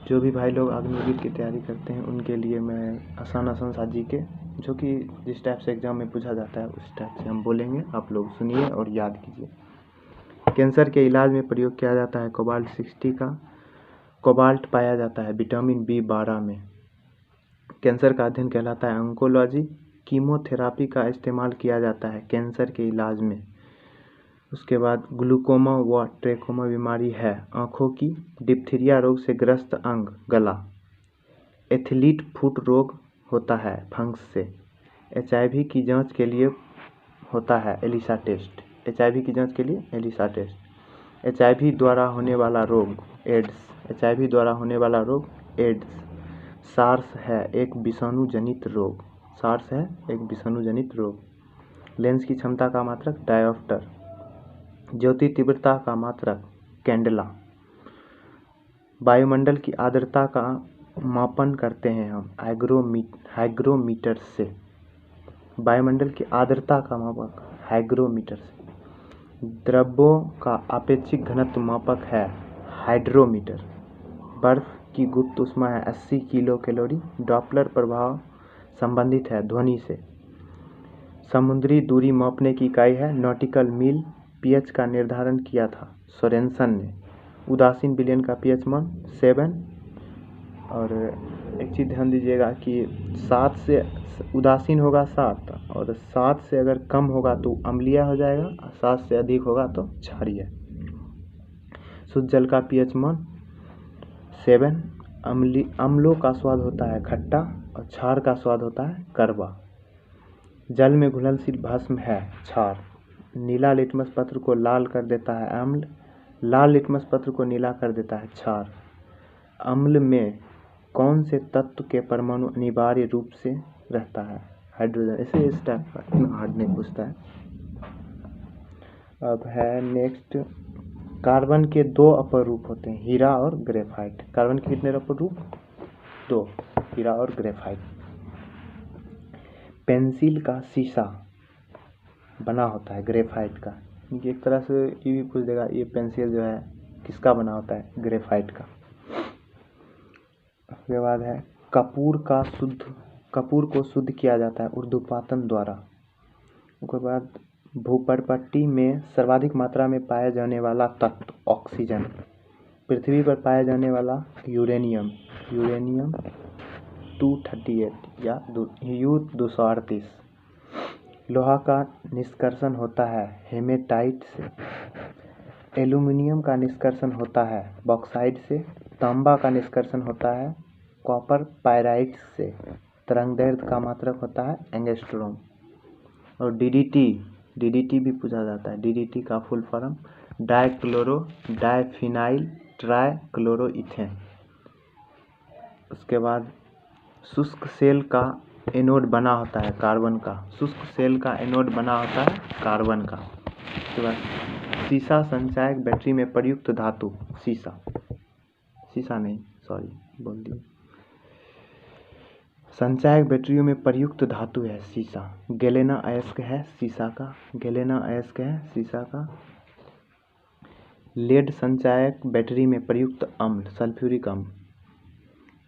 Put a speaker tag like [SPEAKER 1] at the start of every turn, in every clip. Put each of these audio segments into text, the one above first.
[SPEAKER 1] जो भी भाई लोग अग्निवीर की तैयारी करते हैं उनके लिए मैं आसान सा जीके, जो कि जिस टाइप से एग्ज़ाम में पूछा जाता है उस टाइप से हम बोलेंगे, आप लोग सुनिए और याद कीजिए। कैंसर के इलाज में प्रयोग किया जाता है कोबाल्ट 60 का। कोबाल्ट पाया जाता है विटामिन B12 में। कैंसर का अध्ययन कहलाता है ऑन्कोलॉजी। कीमोथेरापी का इस्तेमाल किया जाता है कैंसर के इलाज में। उसके बाद ग्लूकोमा व ट्रेकोमा बीमारी है आँखों की। डिप्थीरिया रोग से ग्रस्त अंग गला। एथलीट फुट रोग होता है फंगस से। HIV की जांच के लिए होता है एलिसा टेस्ट। HIV की जांच के लिए एलिसा टेस्ट। HIV द्वारा होने वाला रोग एड्स। HIV द्वारा होने वाला रोग एड्स। सार्स है एक विषाणु जनित रोग। सार्स है एक विषाणु जनित रोग। लेंस की क्षमता का मात्रक डायोप्टर। ज्योति तीव्रता का मात्रक कैंडेला। वायुमंडल की आर्द्रता का मापन करते हैं हम हाइग्रोमीटर से। वायुमंडल की आर्द्रता का मापक हाइग्रोमीटर से। द्रव्यों का आपेक्षिक घनत्व मापक है हाइड्रोमीटर। बर्फ की गुप्त ऊष्मा है 80 किलो कैलोरी। डॉपलर प्रभाव संबंधित है ध्वनि से। समुद्री दूरी मापने की इकाई है नॉटिकल मील। pH का निर्धारण किया था सोरेनसन ने। उदासीन विलयन का pH मान 7। और एक चीज़ ध्यान दीजिएगा कि 7 से उदासीन होगा 7, और 7 से अगर कम होगा तो अम्लीय हो जाएगा, और 7 से अधिक होगा तो क्षारीय। शुद्ध जल का pH मान 7। अम्लों का स्वाद होता है खट्टा और क्षार का स्वाद होता है कड़वा। जल में घुलनशील भस्म है क्षार। नीला लिटमस पत्र को लाल कर देता है अम्ल। लाल लिटमस पत्र को नीला कर देता है क्षार। अम्ल में कौन से तत्व के परमाणु अनिवार्य रूप से रहता है हाइड्रोजन। ऐसे इस टाइप का इतना हार्ड नहीं पूछता है। अब है नेक्स्ट, कार्बन के 2 अपर रूप होते हैं हीरा और ग्रेफाइट। कार्बन के कितने अपर रूप? 2, हीरा और ग्रेफाइट। पेंसिल का शीशा बना होता है ग्रेफाइट का। एक तरह से ये भी पूछ देगा ये पेंसिल जो है किसका बना होता है? ग्रेफाइट का। उसके बाद है कपूर को शुद्ध किया जाता है ऊर्ध्वपातन द्वारा। उसके बाद भूपर्पट्टी में सर्वाधिक मात्रा में पाया जाने वाला तत्व ऑक्सीजन। पृथ्वी पर पाया जाने वाला यूरेनियम 238 या U-238। लोहा का निष्कर्षण होता है हेमेटाइट से। एल्यूमिनियम का निष्कर्षण होता है बॉक्साइट से। तांबा का निष्कर्षण होता है कॉपर पायराइट से। तरंगदैर्घ्य का मात्रक होता है एंगस्ट्रॉम। और DDT भी पूछा जाता है। DDT का फुल फॉर्म डाइफिनाइल ट्राइक्लोरोइथेन। उसके बाद शुष्क सेल का एनोड बना होता है कार्बन का। शुष्क सेल का एनोड बना होता है कार्बन का। उसके बाद सीसा संचायक बैटरी में प्रयुक्त धातु संचायक बैटरियों में प्रयुक्त धातु है सीसा। गैलेना अयस्क है सीसा का। लेड संचायक बैटरी में प्रयुक्त अम्ल सल्फ्यूरिक अम्ल।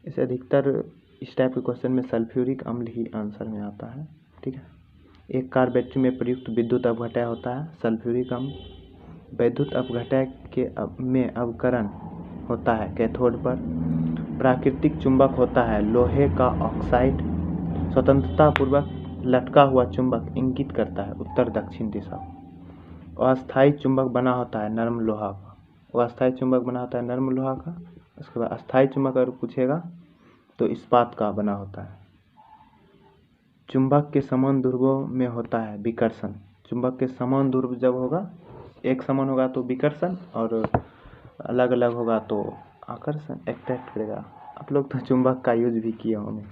[SPEAKER 1] इसे अधिकतर इस टाइप के क्वेश्चन में सल्फ्यूरिक अम्ल ही आंसर में आता है। ठीक है। एक कार बैटरी में प्रयुक्त विद्युत अपघटय होता है सल्फ्यूरिक अम्ल। विद्युत अपघटय में अवकरण होता है कैथोड पर। प्राकृतिक चुंबक होता है लोहे का ऑक्साइड। स्वतंत्रता पूर्वक लटका हुआ चुंबक इंगित करता है उत्तर दक्षिण दिशा। अस्थायी चुंबक बना होता है नरम लोहा का। उसके बाद अस्थायी चुंबक अगर पूछेगा तो इस्पात का बना होता है। चुंबक के समान ध्रुवों में होता है विकर्षण। चुंबक के समान ध्रुव जब होगा, एक समान होगा तो विकर्षण, और अलग अलग होगा तो आकर्षण, अट्रैक्ट करेगा। आप लोग तो चुंबक का यूज भी किए होंगे।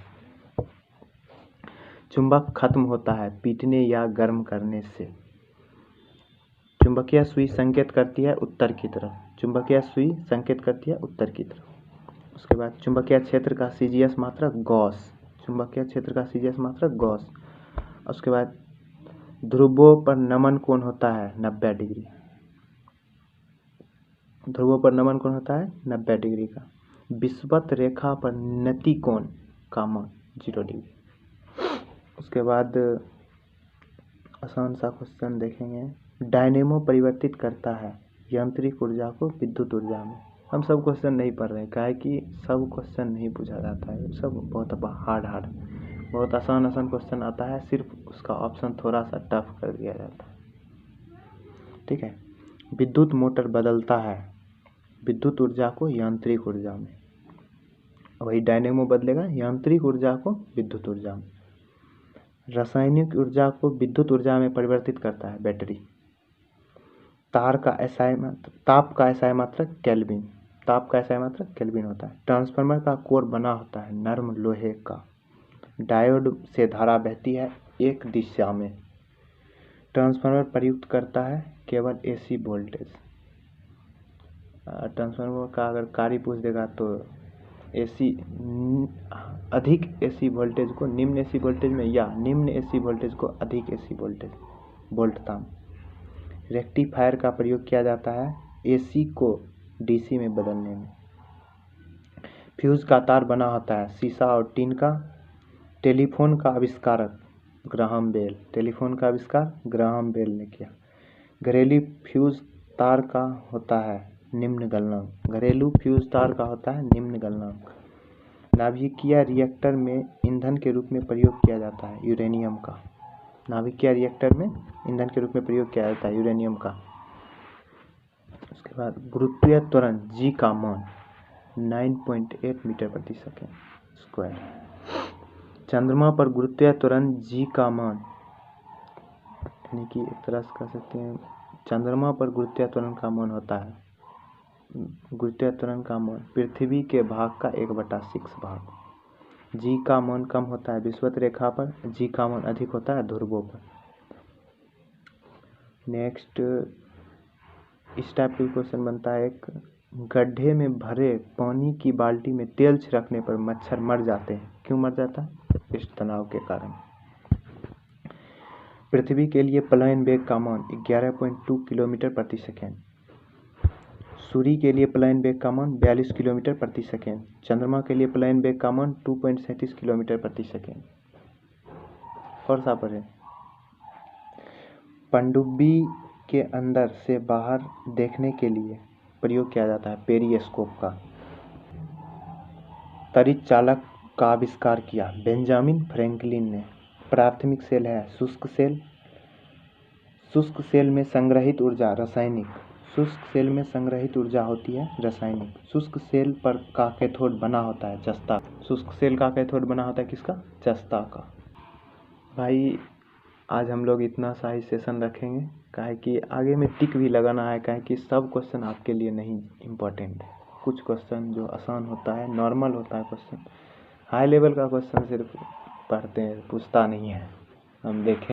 [SPEAKER 1] चुंबक खत्म होता है पीटने या गर्म करने से। चुंबकीय सुई संकेत करती है उत्तर की तरफ। उसके बाद चुंबकीय क्षेत्र का CGS मात्रक गॉस। उसके बाद ध्रुवों पर नमन कोण होता है 90 डिग्री। का। विषुवत रेखा पर नति कोण का मान 0 डिग्री। उसके बाद आसान सा क्वेश्चन देखेंगे। डायनेमो परिवर्तित करता है यांत्रिक ऊर्जा को विद्युत ऊर्जा में। हम सब क्वेश्चन नहीं पढ़ रहे हैं, काहे कि सब क्वेश्चन नहीं पूछा जाता है, सब बहुत हार्ड बहुत आसान क्वेश्चन आता है, सिर्फ उसका ऑप्शन थोड़ा सा टफ कर दिया जाता है। ठीक है। विद्युत मोटर बदलता है विद्युत ऊर्जा को यांत्रिक ऊर्जा में, वही डायनेमो बदलेगा यांत्रिक ऊर्जा को विद्युत ऊर्जा में। रासायनिक ऊर्जा को विद्युत ऊर्जा में परिवर्तित करता है बैटरी। ताप का SI मात्रक केल्विन, ताप का SI मात्रक केल्विन होता है। ट्रांसफार्मर का कोर बना होता है नर्म लोहे का। डायोड से धारा बहती है एक दिशा में। ट्रांसफार्मर प्रयुक्त करता है केवल AC वोल्टेज। ट्रांसफार्मर का अगर कार्य पूछ देगा तो अधिक AC वोल्टेज को निम्न AC वोल्टेज में, या निम्न AC वोल्टेज को अधिक AC वोल्टेज वोल्टता। रेक्टिफायर का प्रयोग किया जाता है AC को DC में बदलने में। फ्यूज का तार बना होता है सीसा और टीन का। टेलीफोन का आविष्कारक ग्राहम बेल, टेलीफोन का आविष्कार ग्राहम बेल ने किया। घरेलू फ्यूज तार का होता है निम्न गलनांक, घरेलू फ्यूज तार का होता है निम्न गलनांक। नाभिकीय रिएक्टर में ईंधन के रूप में प्रयोग किया जाता है यूरेनियम का। नाभिकीय रिएक्टर में ईंधन के रूप में प्रयोग किया जाता है यूरेनियम का। उसके बाद गुरुत्वीय त्वरण G का मान 9.8 मीटर प्रति सेकंड स्क्वायर। चंद्रमा पर गुरुत्वीय त्वरण G का मान, यानी कि एक तरह से कह सकते हैं चंद्रमा पर गुरुत्वीय त्वरण का मान होता है, गुरुत्वीय त्वरण का मान पृथ्वी के भाग का 1/6 भाग। G का मान कम होता है विषुवत रेखा पर, G का मान अधिक होता है ध्रुवों पर। नेक्स्ट इस टाइप का क्वेश्चन बनता है एक, गड्ढे में भरे पानी की बाल्टी में तेल छिड़कने पर मच्छर मर जाते हैं, क्यों मर जाता है? इस तनाव के कारण। पृथ्वी के लिए पलायन वेग का मान 11.2 किलोमीटर प्रति सेकेंड। सूर्य के लिए पलायन वेग का मान 42 किलोमीटर प्रति सेकेंड। चंद्रमा के लिए पलायन वेग का मान 2.37 किलोमीटर प्रति सेकेंड। और सा पढ़े, पनडुब्बी के अंदर से बाहर देखने के लिए प्रयोग किया जाता है पेरिस्कोप का। तड़ित चालक का आविष्कार किया बेंजामिन फ्रैंकलिन ने। प्राथमिक सेल है शुष्क सेल। शुष्क सेल में संग्रहित ऊर्जा रासायनिक, शुष्क सेल में संग्रहित ऊर्जा होती है रासायनिक। शुष्क सेल पर का कैथोड बना होता है जस्ता। शुष्क सेल का कैथोड बना होता है किसका? जस्ता का। भाई आज हम लोग इतना सा ही सेशन रखेंगे, काहे कि आगे में टिक भी लगाना है, काहे कि सब क्वेश्चन आपके लिए नहीं इम्पोर्टेंट है। कुछ क्वेश्चन जो आसान होता है, नॉर्मल होता है क्वेश्चन, हाई लेवल का क्वेश्चन सिर्फ पढ़ते हैं, पूछता नहीं है। हम देखें